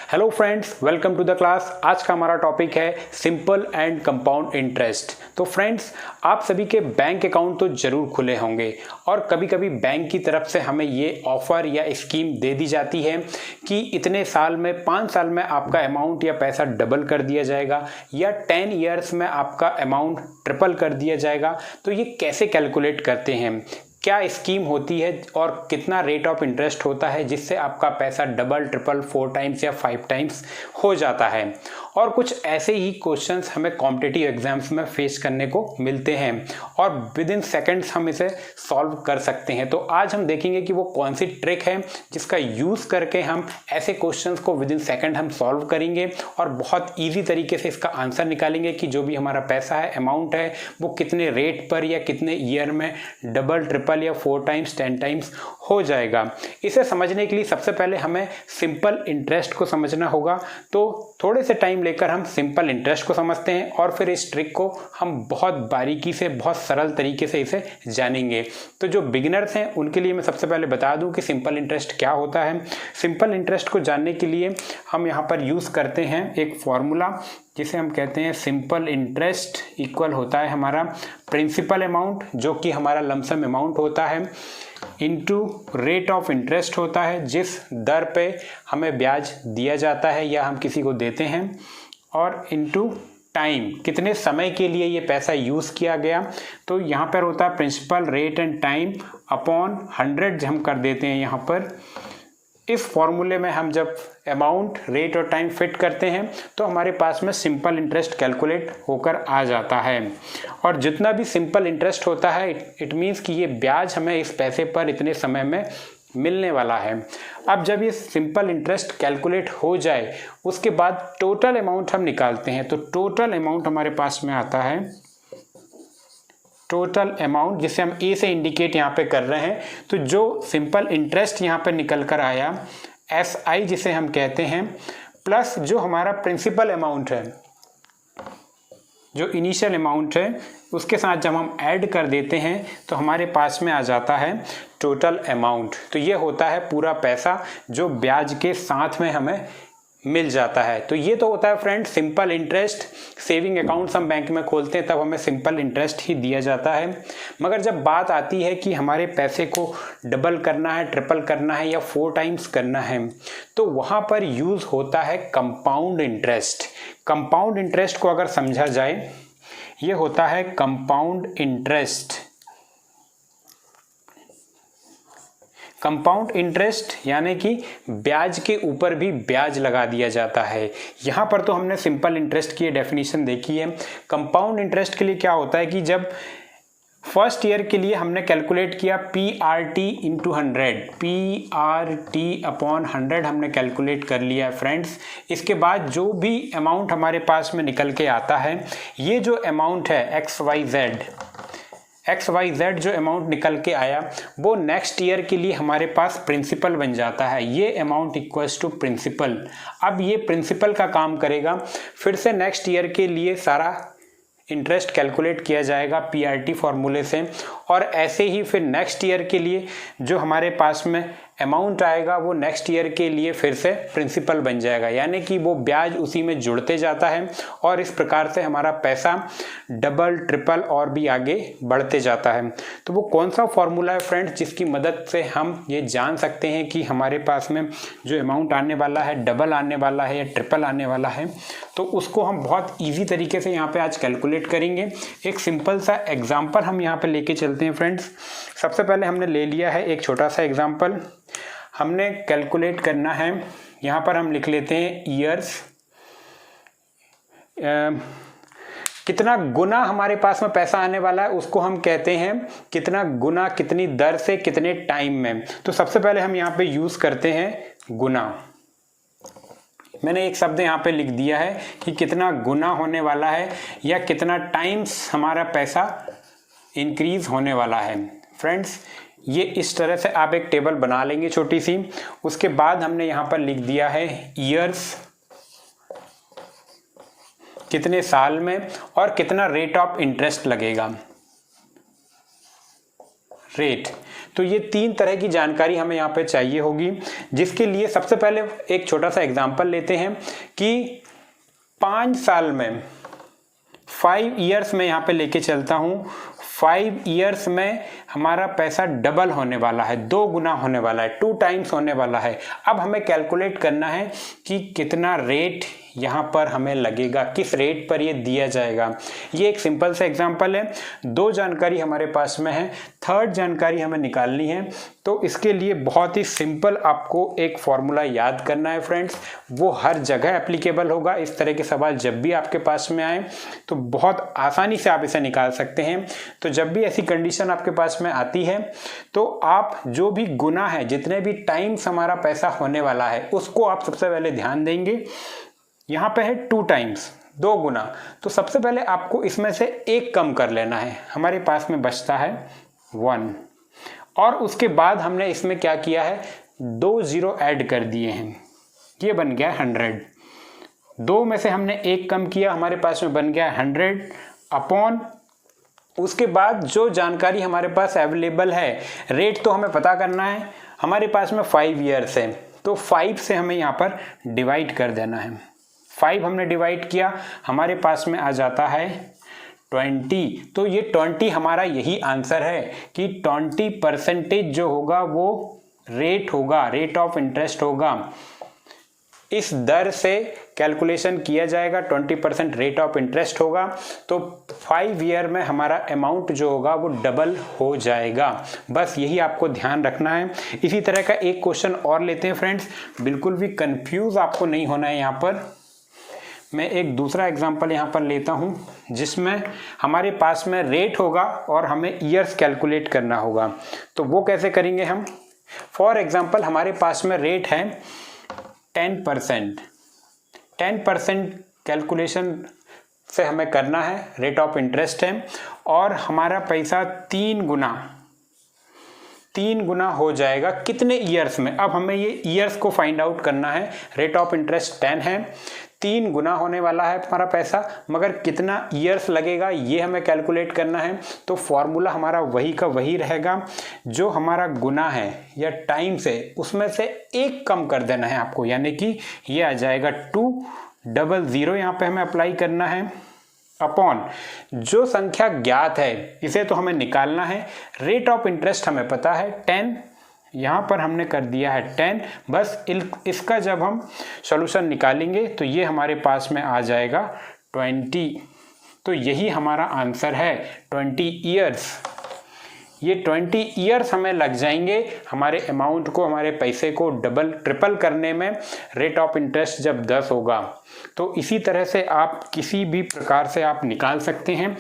Hello friends, welcome to the class. आज का हमारा टॉपिक है सिंपल एंड कंपाउंड इंटरेस्ट। तो फ्रेंड्स, आप सभी के बैंक अकाउंट तो जरूर खुले होंगे और कभी कभी बैंक की तरफ से हमें ये ऑफर या स्कीम दे दी जाती है कि इतने साल में 5 साल में आपका अमाउंट या पैसा डबल कर दिया जाएगा या 10 ईयर्स में आपका अमाउंट ट्रिपल कर दिया जाएगा। तो ये कैसे कैलकुलेट करते हैं, क्या स्कीम होती है और कितना रेट ऑफ इंटरेस्ट होता है जिससे आपका पैसा डबल ट्रिपल 4 टाइम्स या 5 टाइम्स हो जाता है। और कुछ ऐसे ही क्वेश्चंस हमें कॉम्पिटिटिव एग्जाम्स में फेस करने को मिलते हैं और विद इन सेकेंड्स हम इसे सॉल्व कर सकते हैं। तो आज हम देखेंगे कि वो कौन सी ट्रिक है जिसका यूज़ करके हम ऐसे क्वेश्चंस को विद इन सेकेंड हम सॉल्व करेंगे और बहुत ईजी तरीके से इसका आंसर निकालेंगे कि जो भी हमारा पैसा है, अमाउंट है, वो कितने रेट पर या कितने ईयर में डबल ट्रिपल या 4 टाइम्स 10 टाइम्स हो जाएगा। इसे समझने के लिए सबसे पहले हमें सिंपल इंटरेस्ट को समझना होगा। तो थोड़े से टाइम लेकर हम सिंपल इंटरेस्ट को समझते हैं और फिर इस ट्रिक को हम बहुत बारीकी से, बहुत सरल तरीके से इसे जानेंगे। तो जो बिगिनर्स हैं उनके लिए मैं सबसे पहले बता दूं कि सिंपल इंटरेस्ट क्या होता है। सिंपल इंटरेस्ट को जानने के लिए हम यहाँ पर यूज़ करते हैं एक फॉर्मूला जिसे हम कहते हैं सिंपल इंटरेस्ट इक्वल होता है हमारा प्रिंसिपल अमाउंट, जो कि हमारा लमसम अमाउंट होता है, इनटू रेट ऑफ इंटरेस्ट होता है, जिस दर पे हमें ब्याज दिया जाता है या हम किसी को देते हैं, और इनटू टाइम, कितने समय के लिए ये पैसा यूज़ किया गया। तो यहाँ पर होता है principal rate and time upon 100 हम कर देते हैं यहाँ पर। इस फॉर्मूले में हम जब अमाउंट, रेट और टाइम फिट करते हैं तो हमारे पास में सिंपल इंटरेस्ट कैलकुलेट होकर आ जाता है। और जितना भी सिंपल इंटरेस्ट होता है इट मीन्स कि ये ब्याज हमें इस पैसे पर इतने समय में मिलने वाला है। अब जब ये सिंपल इंटरेस्ट कैलकुलेट हो जाए उसके बाद टोटल अमाउंट हम निकालते हैं। तो टोटल अमाउंट हमारे पास में आता है, टोटल अमाउंट जिसे हम ए से इंडिकेट यहाँ पे कर रहे हैं। तो जो सिंपल इंटरेस्ट यहाँ पे निकल कर आया, एस आई जिसे हम कहते हैं, प्लस जो हमारा प्रिंसिपल अमाउंट है, जो इनिशियल अमाउंट है, उसके साथ जब हम ऐड कर देते हैं तो हमारे पास में आ जाता है टोटल अमाउंट। तो ये होता है पूरा पैसा जो ब्याज के साथ में हमें मिल जाता है। तो ये तो होता है friend simple interest. Saving accounts हम बैंक में खोलते हैं तब हमें सिंपल इंटरेस्ट ही दिया जाता है। मगर जब बात आती है कि हमारे पैसे को डबल करना है, ट्रिपल करना है या 4 टाइम्स करना है, तो वहाँ पर यूज़ होता है कंपाउंड इंटरेस्ट। कंपाउंड इंटरेस्ट को अगर समझा जाए, ये होता है कंपाउंड इंटरेस्ट। कंपाउंड इंटरेस्ट यानी कि ब्याज के ऊपर भी ब्याज लगा दिया जाता है। यहाँ पर तो हमने सिंपल इंटरेस्ट की डेफिनेशन देखी है। कंपाउंड इंटरेस्ट के लिए क्या होता है कि जब फर्स्ट ईयर के लिए हमने कैलकुलेट किया PRT इंटू 100, PRT अपॉन 100 हमने कैलकुलेट कर लिया है फ्रेंड्स। इसके बाद जो भी अमाउंट हमारे पास में निकल के आता है, ये जो अमाउंट है XYZ जो अमाउंट निकल के आया, वो नेक्स्ट ईयर के लिए हमारे पास प्रिंसिपल बन जाता है। ये अमाउंट इक्वल्स टू प्रिंसिपल। अब ये प्रिंसिपल का काम करेगा, फिर से नेक्स्ट ईयर के लिए सारा इंटरेस्ट कैलकुलेट किया जाएगा PRT फॉर्मूले से, और ऐसे ही फिर नेक्स्ट ईयर के लिए जो हमारे पास में अमाउंट आएगा वो नेक्स्ट ईयर के लिए फिर से प्रिंसिपल बन जाएगा। यानी कि वो ब्याज उसी में जुड़ते जाता है और इस प्रकार से हमारा पैसा डबल ट्रिपल और भी आगे बढ़ते जाता है। तो वो कौन सा फॉर्मूला है फ्रेंड्स जिसकी मदद से हम ये जान सकते हैं कि हमारे पास में जो अमाउंट आने वाला है डबल आने वाला है या ट्रिपल आने वाला है। तो उसको हम बहुत ईजी तरीके से यहाँ पे आज कैलकुलेट करेंगे। एक सिंपल सा एग्जाम्पल हम यहाँ पे लेके चलते हैं फ्रेंड्स। सबसे पहले हमने ले लिया है एक छोटा सा एग्जाम्पल, हमने कैलकुलेट करना है। यहाँ पर हम लिख लेते हैं ईयर्स, कितना गुना हमारे पास में पैसा आने वाला है उसको हम कहते हैं कितना गुना, कितनी दर से, कितने टाइम में। तो सबसे पहले हम यहाँ पे यूज़ करते हैं गुना। मैंने एक शब्द यहाँ पे लिख दिया है कि कितना गुना होने वाला है या कितना टाइम्स हमारा पैसा इंक्रीज होने वाला है। फ्रेंड्स, ये इस तरह से आप एक टेबल बना लेंगे छोटी सी। उसके बाद हमने यहाँ पर लिख दिया है ईयर्स, कितने साल में, और कितना रेट ऑफ इंटरेस्ट लगेगा, रेट। तो ये 3 तरह की जानकारी हमें यहाँ पे चाहिए होगी, जिसके लिए सबसे पहले एक छोटा सा एग्जाम्पल लेते हैं कि 5 साल में 5 ईयर्स में यहाँ पे लेके चलता हूँ। 5 ईयर्स में हमारा पैसा डबल होने वाला है, 2 गुना होने वाला है, 2 टाइम्स होने वाला है। अब हमें कैलकुलेट करना है कि कितना रेट यहाँ पर हमें लगेगा, किस रेट पर ये दिया जाएगा। ये एक सिंपल सा एग्जांपल है। 2 जानकारी हमारे पास में है, 3rd जानकारी हमें निकालनी है। तो इसके लिए बहुत ही सिंपल आपको एक फॉर्मूला याद करना है फ्रेंड्स, वो हर जगह एप्लीकेबल होगा। इस तरह के सवाल जब भी आपके पास में आए तो बहुत आसानी से आप इसे निकाल सकते हैं। तो जब भी ऐसी कंडीशन आपके पास में आती है तो आप जो भी गुना है, जितने भी टाइम्स हमारा पैसा होने वाला है, उसको आप सबसे पहले ध्यान देंगे। यहाँ पे है 2 टाइम्स, 2 गुना। तो सबसे पहले आपको इसमें से 1 कम कर लेना है। हमारे पास में बचता है 1, और उसके बाद हमने इसमें क्या किया है, 2 जीरो ऐड कर दिए हैं, ये बन गया 100। 2 में से हमने 1 कम किया, हमारे पास में बन गया 100 अपॉन, उसके बाद जो जानकारी हमारे पास अवेलेबल है, रेट तो हमें पता करना है। हमारे पास में 5 ईयर्स है, तो 5 से हमें यहाँ पर डिवाइड कर देना है। 5 हमने डिवाइड किया, हमारे पास में आ जाता है 20। तो ये 20 हमारा यही आंसर है कि 20% जो होगा वो रेट होगा, रेट ऑफ इंटरेस्ट होगा। इस दर से कैलकुलेशन किया जाएगा, 20% रेट ऑफ इंटरेस्ट होगा। तो 5 ईयर में हमारा अमाउंट जो होगा वो डबल हो जाएगा। बस यही आपको ध्यान रखना है। इसी तरह का एक क्वेश्चन और लेते हैं फ्रेंड्स, बिल्कुल भी कंफ्यूज आपको नहीं होना है। यहाँ पर मैं एक दूसरा एग्जांपल यहाँ पर लेता हूँ, जिसमें हमारे पास में रेट होगा और हमें ईयर्स कैलकुलेट करना होगा। तो वो कैसे करेंगे हम? फॉर एग्जांपल हमारे पास में रेट है 10%। 10% कैलकुलेशन से हमें करना है, रेट ऑफ इंटरेस्ट है, और हमारा पैसा 3 गुना हो जाएगा कितने ईयर्स में। अब हमें ये ईयर्स को फाइंड आउट करना है। रेट ऑफ इंटरेस्ट 10 है, 3 गुना होने वाला है हमारा पैसा, मगर कितना ईयर्स लगेगा ये हमें कैलकुलेट करना है। तो फॉर्मूला हमारा वही का वही रहेगा, जो हमारा गुना है या टाइम से उसमें से 1 कम कर देना है आपको, यानी कि ये आ जाएगा 200। यहाँ पे हमें अप्लाई करना है अपॉन जो संख्या ज्ञात है, इसे तो हमें निकालना है। रेट ऑफ इंटरेस्ट हमें पता है 10, यहाँ पर हमने कर दिया है 10। बस इसका जब हम सॉल्यूशन निकालेंगे तो ये हमारे पास में आ जाएगा 20। तो यही हमारा आंसर है, 20 ईयर्स। ये 20 ईयर्स हमें लग जाएंगे हमारे अमाउंट को, हमारे पैसे को डबल ट्रिपल करने में, रेट ऑफ इंटरेस्ट जब 10 होगा। तो इसी तरह से आप किसी भी प्रकार से आप निकाल सकते हैं।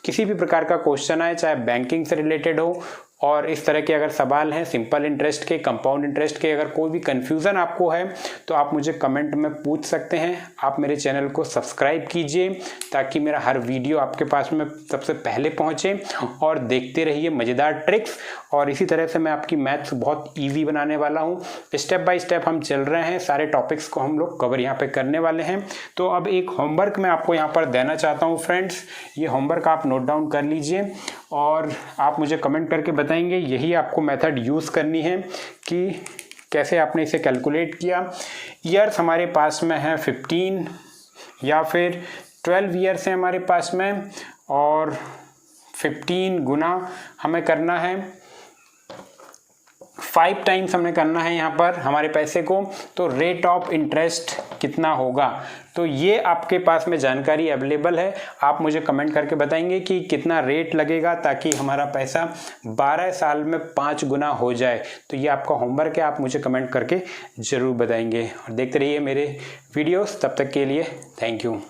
किसी भी प्रकार का क्वेश्चन आए, चाहे बैंकिंग से रिलेटेड हो, और इस तरह के अगर सवाल हैं सिंपल इंटरेस्ट के, कंपाउंड इंटरेस्ट के, अगर कोई भी कन्फ्यूज़न आपको है तो आप मुझे कमेंट में पूछ सकते हैं। आप मेरे चैनल को सब्सक्राइब कीजिए ताकि मेरा हर वीडियो आपके पास में सबसे पहले पहुंचे, और देखते रहिए मज़ेदार ट्रिक्स। और इसी तरह से मैं आपकी मैथ्स बहुत ईजी बनाने वाला हूँ। स्टेप बाय स्टेप हम चल रहे हैं, सारे टॉपिक्स को हम लोग कवर यहाँ पर करने वाले हैं। तो अब एक होमवर्क मैं आपको यहाँ पर देना चाहता हूँ फ्रेंड्स, ये होमवर्क आप नोट डाउन कर लीजिए और आप मुझे कमेंट करके बताएंगे। यही आपको मेथड यूज़ करनी है कि कैसे आपने इसे कैलकुलेट किया। ईयर्स हमारे पास में है 15 या फिर 12 ईयर्स है हमारे पास में, और 15 गुना हमें करना है, 5 टाइम्स हमने करना है यहाँ पर हमारे पैसे को। तो रेट ऑफ इंटरेस्ट कितना होगा, तो ये आपके पास में जानकारी अवेलेबल है। आप मुझे कमेंट करके बताएंगे कि कितना रेट लगेगा ताकि हमारा पैसा 12 साल में 5 गुना हो जाए। तो ये आपका होमवर्क है, आप मुझे कमेंट करके ज़रूर बताएंगे। और देखते रहिए मेरे वीडियोस, तब तक के लिए थैंक यू।